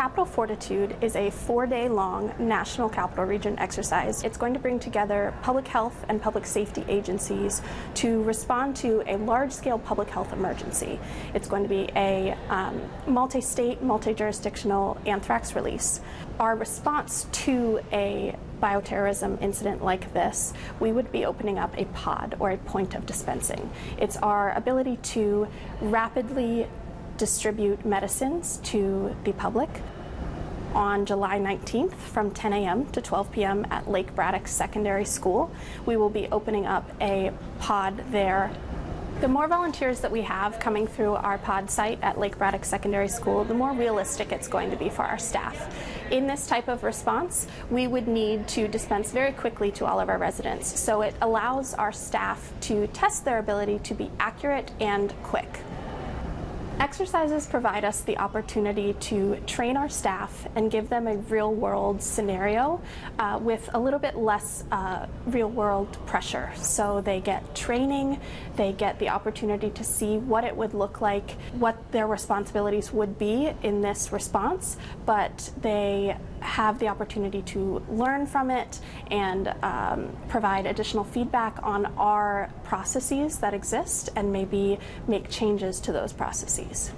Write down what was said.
Capital Fortitude is a 4-day-long National Capital Region exercise. It's going to bring together public health and public safety agencies to respond to a large-scale public health emergency. It's going to be a multi-state, multi-jurisdictional anthrax release. Our response to a bioterrorism incident like this, we would be opening up a pod, or a point of dispensing. It's our ability to rapidly distribute medicines to the public. On July 19th from 10 a.m. to 12 p.m. at Lake Braddock Secondary School, we will be opening up a pod there. The more volunteers that we have coming through our pod site at Lake Braddock Secondary School, the more realistic it's going to be for our staff. In this type of response, we would need to dispense very quickly to all of our residents, so it allows our staff to test their ability to be accurate and quick. Exercises provide us the opportunity to train our staff and give them a real-world scenario with a little bit less real-world pressure. So they get training, they get the opportunity to see what it would look like, what their responsibilities would be in this response, but they have the opportunity to learn from it and provide additional feedback on our processes that exist and maybe make changes to those processes.